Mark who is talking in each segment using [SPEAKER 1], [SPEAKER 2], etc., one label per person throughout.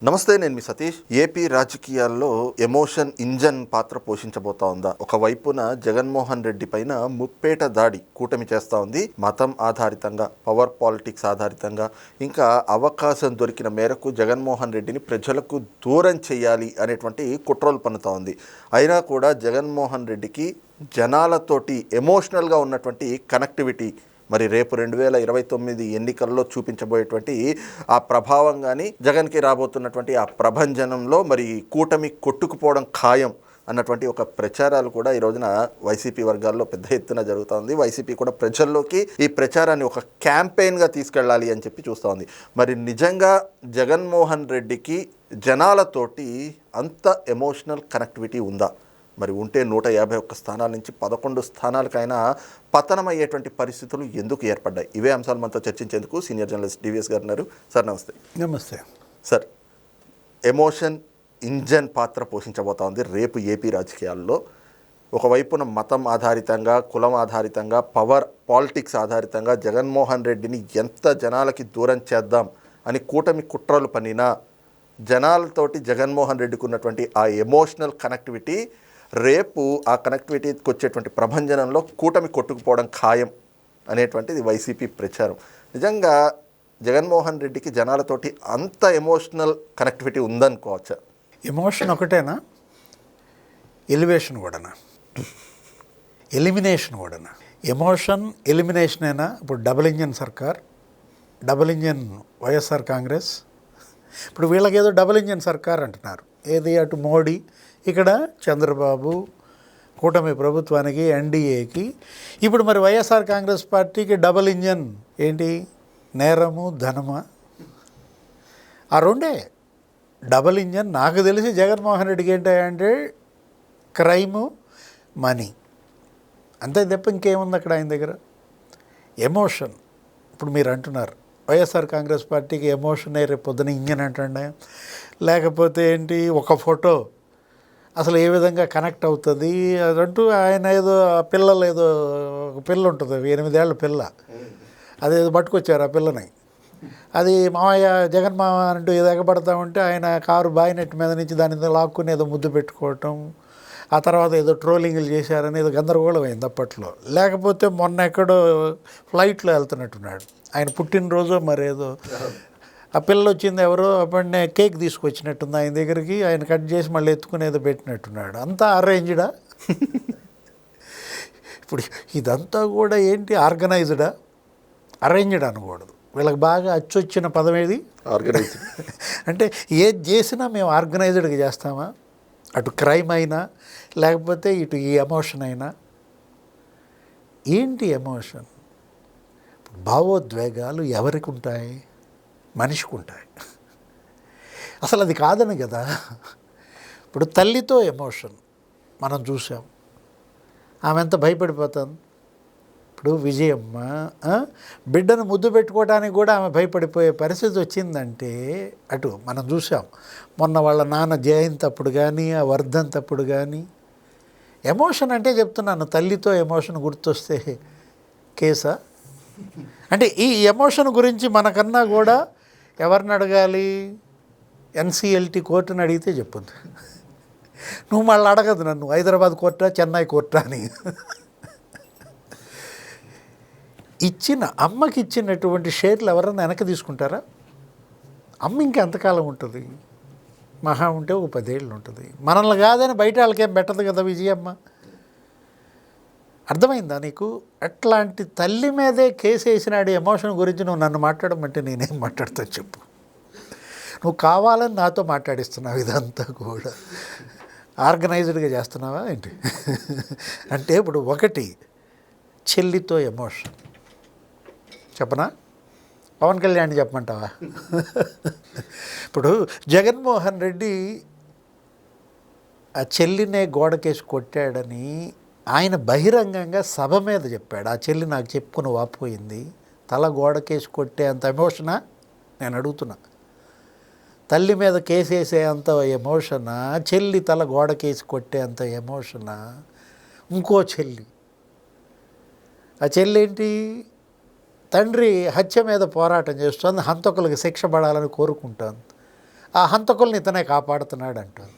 [SPEAKER 1] నమస్తే, నేను మీ సతీష్. ఏపీ రాజకీయాల్లో ఎమోషన్ ఇంజన్ పాత్ర పోషించబోతా ఉందా? ఒకవైపున జగన్మోహన్ రెడ్డి పైన ముప్పేట దాడి కూటమి చేస్తూ ఉంది. మతం ఆధారితంగా, పవర్ పాలిటిక్స్ ఆధారితంగా, ఇంకా అవకాశం దొరికిన మేరకు జగన్మోహన్ రెడ్డిని ప్రజలకు దూరం చేయాలి అనేటువంటి కుట్రలు పన్నుతూ ఉంది. అయినా కూడా జగన్మోహన్ రెడ్డికి జనాలతోటి ఎమోషనల్గా ఉన్నటువంటి కనెక్టివిటీ మరి రేపు 2029 ఎన్నికల్లో చూపించబోయేటువంటి ఆ ప్రభావం కానీ, జగన్కి రాబోతున్నటువంటి ఆ ప్రభంజనంలో మరి కూటమి కొట్టుకుపోవడం ఖాయం అన్నటువంటి ఒక ప్రచారాలు కూడా ఈ రోజున వైసీపీ వర్గాల్లో పెద్ద ఎత్తున జరుగుతూ ఉంది. వైసీపీ కూడా ప్రజల్లోకి ఈ ప్రచారాన్ని ఒక క్యాంపెయిన్గా తీసుకెళ్ళాలి అని చెప్పి చూస్తూ ఉంది. మరి నిజంగా జగన్మోహన్ రెడ్డికి జనాలతోటి అంత ఎమోషనల్ కనెక్టివిటీ ఉందా? మరి ఉంటే 151 స్థానాల నుంచి 11 స్థానాలకైనా పతనమయ్యేటువంటి పరిస్థితులు ఎందుకు ఏర్పడ్డాయి? ఇవే అంశాలు మనతో చర్చించేందుకు సీనియర్ జర్నలిస్ట్ డివిఎస్ గారు ఉన్నారు. సార్ నమస్తే.
[SPEAKER 2] నమస్తే
[SPEAKER 1] సార్. ఎమోషన్ ఇంజన్ పాత్ర పోషించబోతా ఉంది రేపు ఏపీ రాజకీయాల్లో. ఒకవైపున మతం ఆధారితంగా, కులం ఆధారితంగా, పవర్ పాలిటిక్స్ ఆధారితంగా జగన్మోహన్ రెడ్డిని ఎంత జనాలకి దూరం చేద్దాం అని కూటమి కుట్రలు పన్నినా, జనాలతోటి జగన్మోహన్ రెడ్డికి ఉన్నటువంటి ఆ ఎమోషనల్ కనెక్టివిటీ రేపు ఆ కనెక్టివిటీకి వచ్చేటువంటి ప్రభంజనంలో కూటమి కొట్టుకుపోవడం ఖాయం అనేటువంటిది వైసీపీ ప్రచారం. నిజంగా జగన్మోహన్ రెడ్డికి జనాలతోటి అంత ఎమోషనల్ కనెక్టివిటీ ఉందనుకోవచ్చా?
[SPEAKER 2] ఎమోషన్ ఒకటేనా, ఎలివేషన్ కూడానా, ఎలిమినేషన్ కూడానా? ఎమోషన్ ఎలిమినేషన్ అయినా ఇప్పుడు డబుల్ ఇంజన్ సర్కార్, డబుల్ ఇంజన్ వైఎస్ఆర్ కాంగ్రెస్. ఇప్పుడు వీళ్ళకేదో డబుల్ ఇంజన్ సర్కార్ అంటున్నారు. ఏది? అటు మోడీ, ఇక్కడ చంద్రబాబు, కూటమి ప్రభుత్వానికి, ఎన్డీఏకి. ఇప్పుడు మరి వైఎస్ఆర్ కాంగ్రెస్ పార్టీకి డబుల్ ఇంజన్ ఏంటి? నేరము, ధనమా? ఆ రెండే డబుల్ ఇంజన్. నాకు తెలిసి జగన్మోహన్ రెడ్డికి ఏంటంటే క్రైము, మనీ, అంతే తప్ప ఇంకేముంది అక్కడ ఆయన దగ్గర? ఎమోషన్. ఇప్పుడు మీరు అంటున్నారు వైఎస్ఆర్ కాంగ్రెస్ పార్టీకి ఎమోషనే రేపు పొద్దున ఇంజన్ అంటండి. లేకపోతే ఏంటి, ఒక ఫోటో అసలు ఏ విధంగా కనెక్ట్ అవుతుంది అదంటూ ఆయన ఏదో పిల్లలు, ఏదో ఒక పిల్ల ఉంటుంది, 8 ఏళ్ల పిల్ల, అదేదో పట్టుకొచ్చారు ఆ పిల్లని. అది మామయ్య, జగన్ మామ అంటూ ఏదో ఎగబడతా ఉంటే ఆయన కారు బాయినెట్ మీద నుంచి దాని లాక్కుని ఏదో ముద్దు పెట్టుకోవటం, ఆ తర్వాత ఏదో ట్రోలింగ్లు చేశారని ఏదో గందరగోళం అయింది అప్పట్లో. లేకపోతే మొన్న ఎక్కడో ఫ్లైట్లో వెళ్తున్నట్టున్నాడు, ఆయన పుట్టినరోజు మరేదో, ఆ పిల్ల వచ్చింది ఎవరో, అప్పుడే కేక్ తీసుకొచ్చినట్టుంది ఆయన దగ్గరికి, ఆయన కట్ చేసి మళ్ళీ ఎత్తుకుని ఏదో పెట్టినట్టున్నాడు. అంతా అరేంజ్డా? ఇప్పుడు ఇదంతా కూడా ఏంటి, ఆర్గనైజ్డా? అరేంజ్డ్ అనకూడదు. వీళ్ళకి బాగా అచ్చొచ్చిన పదం ఏది?
[SPEAKER 1] ఆర్గనైజ్డ్.
[SPEAKER 2] అంటే ఏది చేసినా మేము ఆర్గనైజ్డ్గా చేస్తామా? అటు క్రైమ్ అయినా, లేకపోతే ఇటు ఈ ఎమోషన్ అయినా. ఏంటి ఎమోషన్? భావోద్వేగాలు ఎవరికి ఉంటాయి? మనిషికి ఉంటాయి. అసలు అది కాదని కదా. ఇప్పుడు తల్లితో ఎమోషన్ మనం చూసాం, ఆమె ఎంత భయపడిపోతుంది. ఇప్పుడు విజయమ్మ బిడ్డను ముద్దు పెట్టుకోవడానికి కూడా ఆమె భయపడిపోయే పరిస్థితి వచ్చిందంటే అటు మనం చూసాం. మొన్న వాళ్ళ నాన్న జయంతి అప్పుడు కానీ, ఆ వర్ధంతి అప్పుడు కానీ. ఎమోషన్ అంటే చెప్తున్నాను, తల్లితో ఎమోషన్ గుర్తొస్తే కేసా? అంటే ఈ ఎమోషన్ గురించి మనకన్నా కూడా ఎవరిని అడగాలి? ఎన్సిఎల్టీ కోర్టుని అడిగితే చెప్పొద్దు. నువ్వు మళ్ళీ అడగదు నన్ను హైదరాబాద్ కోర్టా, చెన్నై కోర్టా అని. ఇచ్చిన అమ్మకి ఇచ్చినటువంటి షేర్లు ఎవరన్నా వెనక్కి తీసుకుంటారా? అమ్మ ఇంకా ఎంతకాలం ఉంటుంది? మహా ఉంటే ఒక 10 ఏళ్ళు ఉంటుంది. మనల్ని కాదని బయట వాళ్ళకేం పెట్టదు కదా విజయమ్మ. అర్థమైందా నీకు? అట్లాంటి తల్లి మీదే కేసు వేసినాడు. ఎమోషన్ గురించి నువ్వు నన్ను మాట్లాడమంటే నేనేం మాట్లాడతా చెప్పు? నువ్వు కావాలని నాతో మాట్లాడిస్తున్నావు. ఇదంతా కూడా ఆర్గనైజ్డ్గా చేస్తున్నావా ఏంటి? అంటే ఇప్పుడు ఒకటి, చెల్లితో ఎమోషన్ చెప్పనా? పవన్ కళ్యాణ్ చెప్పమంటావా? ఇప్పుడు జగన్మోహన్ రెడ్డి ఆ చెల్లినే గోడకేసి కొట్టాడని ఆయన బహిరంగంగా సభ మీద చెప్పాడు. ఆ చెల్లి నాకు చెప్పుకుని వాపోయింది. తల గోడకేసి కొట్టే అంత ఎమోషనా? నేను అడుగుతున్నా. తల్లి మీద కేసు వేసే అంత ఎమోషనా? చెల్లి తల గోడకేసి కొట్టే అంత ఎమోషనా? ఇంకో చెల్లి, ఆ చెల్లి ఏంటి, తండ్రి హత్య మీద పోరాటం చేస్తుంది, హంతకులకు శిక్ష పడాలని కోరుకుంటాను. ఆ హంతకుల్ని ఇతనే కాపాడుతున్నాడు అంటారు.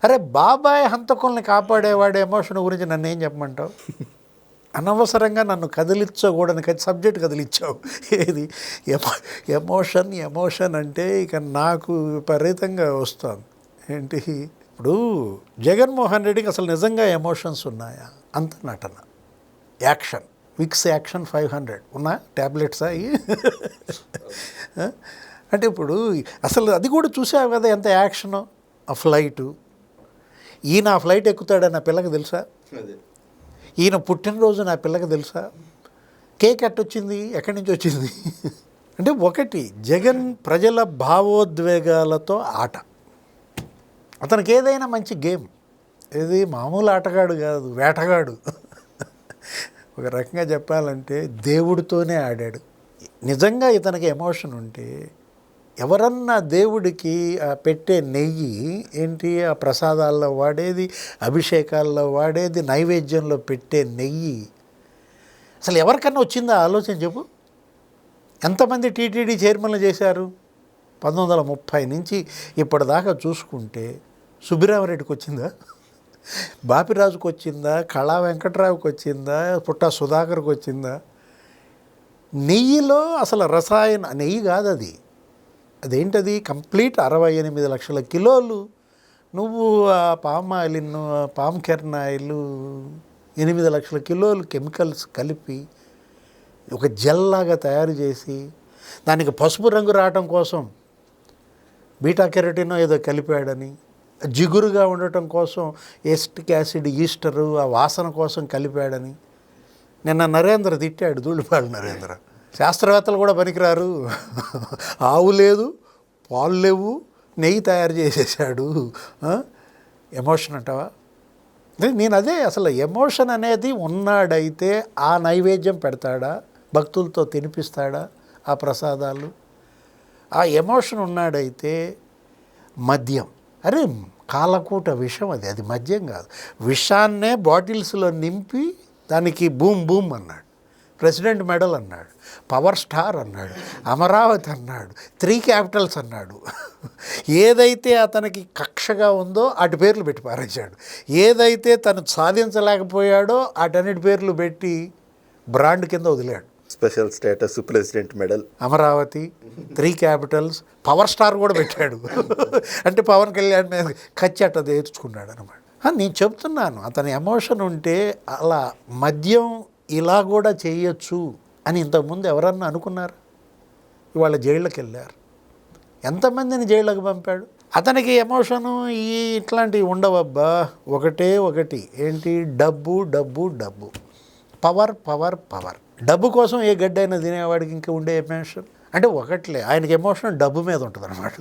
[SPEAKER 2] అరే బాబాయ్ హంతకుల్ని కాపాడేవాడు ఎమోషన్ గురించి నన్ను ఏం చెప్పమంటావు? అనవసరంగా నన్ను కదిలించకూడని సబ్జెక్ట్ కదిలించావు. ఏది ఎమోషన్ అంటే ఇక నాకు విపరీతంగా వస్తుంది. ఏంటి ఇప్పుడు జగన్మోహన్ రెడ్డికి అసలు నిజంగా ఎమోషన్స్ ఉన్నాయా? అంత నటన, యాక్షన్, విక్స్ యాక్షన్ 500 ఉన్నా ట్యాబ్లెట్స్ అయ్యి అంటే ఇప్పుడు అసలు అది కూడా చూసావు కదా ఎంత యాక్షను. ఆ ఫ్లైటు, ఈయన ఆ ఫ్లైట్ ఎక్కుతాడని నా పిల్లకి తెలుసా? ఈయన పుట్టినరోజు నా పిల్లకి తెలుసా? కేక్ ఎట్టొచ్చింది, ఎక్కడి నుంచి వచ్చింది? అంటే ఒకటి జగన్ ప్రజల భావోద్వేగాలతో ఆట. అతనికి ఏదైనా మంచి గేమ్, ఇది మామూలు ఆటగాడు కాదు, వేటగాడు. ఒక రకంగా చెప్పాలంటే దేవుడితోనే ఆడాడు. నిజంగా ఇతనికి ఎమోషన్ ఉంటే ఎవరన్నా దేవుడికి పెట్టే నెయ్యి ఏంటి, ఆ ప్రసాదాల్లో వాడేది, అభిషేకాల్లో వాడేది, నైవేద్యంలో పెట్టే నెయ్యి అసలు ఎవరికన్నా వచ్చిందా ఆలోచన చెప్పు? ఎంతమంది టీటీడీ చైర్మన్లు చేశారు 1930 నుంచి ఇప్పటిదాకా చూసుకుంటే? సుబ్బిరామరెడ్డికి వచ్చిందా? బాపిరాజుకు వచ్చిందా? కళా వెంకట్రావుకి వచ్చిందా? పుట్టా సుధాకర్కి వచ్చిందా? నెయ్యిలో అసలు రసాయన నెయ్యి కాదు అది, అదేంటది కంప్లీట్ 68 లక్షల కిలోలు నువ్వు ఆ పామ్ ఆయిల్, పామ్ కెర్న్ ఆయిల్ 8 లక్షల కిలోలు కెమికల్స్ కలిపి ఒక జెల్లాగా తయారు చేసి దానికి పసుపు రంగు రావటం కోసం బీటా కెరటిన్ ఏదో కలిపాడని, జిగురుగా ఉండటం కోసం ఎస్టిక్ యాసిడ్ ఈస్టరు ఆ వాసన కోసం కలిపాడని నిన్న నరేంద్ర తిట్టాడు, ధూళిపాడు నరేంద్ర. శాస్త్రవేత్తలు కూడా పనికిరారు, ఆవు లేదు, పాలు లేవు, నెయ్యి తయారు చేసేసాడు. ఎమోషన్ అంటావా? నేను అదే అసలు ఎమోషన్ అనేది ఉన్నాడైతే ఆ నైవేద్యం పెడతాడా, భక్తులతో తినిపిస్తాడా ఆ ప్రసాదాలు? ఆ ఎమోషన్ ఉన్నాడైతే మద్యం, అరే కాలకూట విషం అది, అది మద్యం కాదు, విషాన్నే బాటిల్స్లో నింపి దానికి బూమ్ బూమ్ అన్నాడు, ప్రెసిడెంట్ మెడల్ అన్నాడు, పవర్ స్టార్ అన్నాడు, అమరావతి అన్నాడు, 3 క్యాపిటల్స్ అన్నాడు. ఏదైతే అతనికి కక్షగా ఉందో అటు పేర్లు పెట్టి పారేశాడు, ఏదైతే తను సాధించలేకపోయాడో అటన్నిటి పేర్లు పెట్టి బ్రాండ్ కింద వదిలాడు.
[SPEAKER 1] Special status, president medal,
[SPEAKER 2] Amaravati, 3 capitals, power star కూడా పెట్టాడు. అంటే పవన్ కళ్యాణ్ మీద కచ్చట తెచ్చుకున్నాడు అనమాట. నేను చెప్తున్నాను, అతని ఎమోషన్ ఉంటే అలా మద్యం ఇలా కూడా చేయొచ్చు అని ఇంతకుముందు ఎవరన్నా అనుకున్నారు? ఇవాళ జైళ్ళకి వెళ్ళారు, ఎంతమందిని జైళ్ళకి పంపాడు. అతనికి ఎమోషను ఇట్లాంటివి ఉండవబ్బా, ఒకటి ఏంటి, డబ్బు డబ్బు డబ్బు, పవర్ పవర్ పవర్. డబ్బు కోసం ఏ గడ్డైనా తినేవాడికి ఇంకా ఉండే ఎమోషన్ అంటే ఒకట్లే, ఆయనకి ఎమోషన్ డబ్బు మీద ఉంటుంది అనమాట.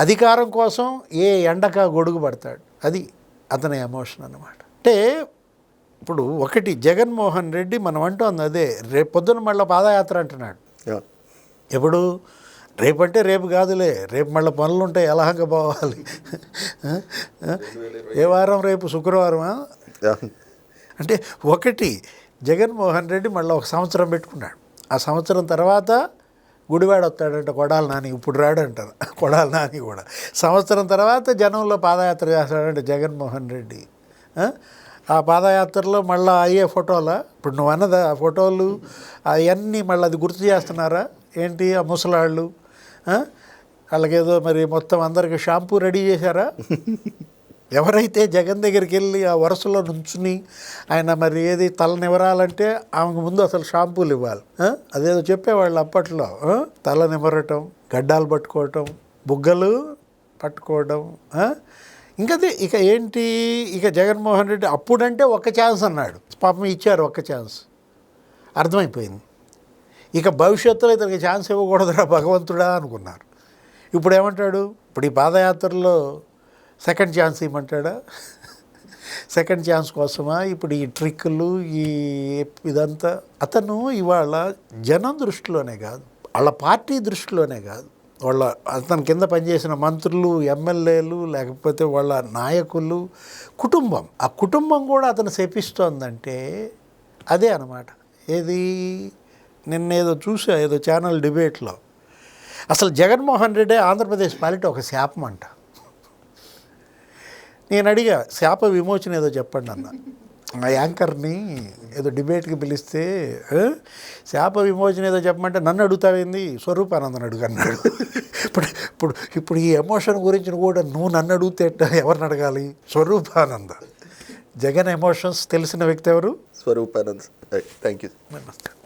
[SPEAKER 2] అధికారం కోసం ఏ ఎండక గొడుగు పడతాడు, అది అతని ఎమోషన్ అన్నమాట. అంటే ఇప్పుడు ఒకటి జగన్మోహన్ రెడ్డి మనం అంటోంది అదే, రేపు పొద్దున మళ్ళీ పాదయాత్ర అంటున్నాడు. ఎప్పుడు? రేపంటే రేపు కాదులే, రేపు మళ్ళీ పనులు ఉంటాయి, ఎలాగ పోవాలి. ఏ వారం? రేపు శుక్రవారమా? అంటే ఒకటి జగన్మోహన్ రెడ్డి మళ్ళీ 1 సంవత్సరం పెట్టుకున్నాడు. ఆ సంవత్సరం తర్వాత గుడివాడ వస్తాడంట కొడాలి నాని, ఇప్పుడు రాడంటారు కొడాలి నాని కూడా. సంవత్సరం తర్వాత జనంలో పాదయాత్ర చేస్తాడంట జగన్మోహన్ రెడ్డి. ఆ పాదయాత్రలో మళ్ళీ అయ్యే ఫోటోలా, ఇప్పుడు నువ్వు అన్నదా ఆ ఫోటోలు అవన్నీ మళ్ళీ అది గుర్తు చేస్తున్నారా ఏంటి? ఆ ముసలాళ్ళు వాళ్ళకేదో మరి మొత్తం అందరికి షాంపూ రెడీ చేశారా? ఎవరైతే జగన్ దగ్గరికి వెళ్ళి ఆ వరుసలో నుంచుని ఆయన మరి ఏది తల నివరాలంటే ఆమెకు ముందు అసలు షాంపూలు ఇవ్వాలి. అదేదో చెప్పేవాళ్ళు అప్పట్లో, తల నిమరటం, గడ్డాలు పట్టుకోవటం, బుగ్గలు పట్టుకోవడం. ఇంకది ఇక ఏంటి, ఇక జగన్మోహన్ రెడ్డి అప్పుడంటే 1 ఛాన్స్ అన్నాడు, పాపం ఇచ్చారు 1 ఛాన్స్, అర్థమైపోయింది. ఇక భవిష్యత్తులో ఇతనికి ఛాన్స్ ఇవ్వకూడదురా భగవంతుడా అనుకున్నారు. ఇప్పుడు ఏమంటాడు? ఇప్పుడు ఈ పాదయాత్రలో సెకండ్ ఛాన్స్ ఇవ్వమంటాడా? సెకండ్ ఛాన్స్ కోసమా ఇప్పుడు ఈ ట్రిక్కులు, ఇదంతా? అతను ఇవాళ జనం దృష్టిలోనే కాదు, వాళ్ళ పార్టీ దృష్టిలోనే కాదు, వాళ్ళ అతని కింద పనిచేసిన మంత్రులు, ఎమ్మెల్యేలు, లేకపోతే వాళ్ళ నాయకులు, కుటుంబం, ఆ కుటుంబం కూడా అతను శపిస్తోందంటే అదే అన్నమాట. ఏది నిన్న ఏదో చూసా, ఏదో ఛానల్ డిబేట్లో అసలు జగన్మోహన్ రెడ్డి ఆంధ్రప్రదేశ్ పాలిట ఒక శాపం అంట. నేను అడిగా శాప విమోచన ఏదో చెప్పండి అన్న. ఆ యాంకర్ని ఏదో డిబేట్కి పిలిస్తే శాప విమోచన ఏదో చెప్పమంటే నన్ను అడుగుతావేంది, స్వరూపానందన్ అడుగు అన్నాడు. ఇప్పుడు ఈ ఎమోషన్ గురించి కూడా నువ్వు నన్ను అడిగితే ఎవరిని అడగాలి? స్వరూపానంద. జగన్ ఎమోషన్స్ తెలిసిన వ్యక్తి ఎవరు?
[SPEAKER 1] స్వరూపానంద్. Thank you.
[SPEAKER 2] నమస్తే.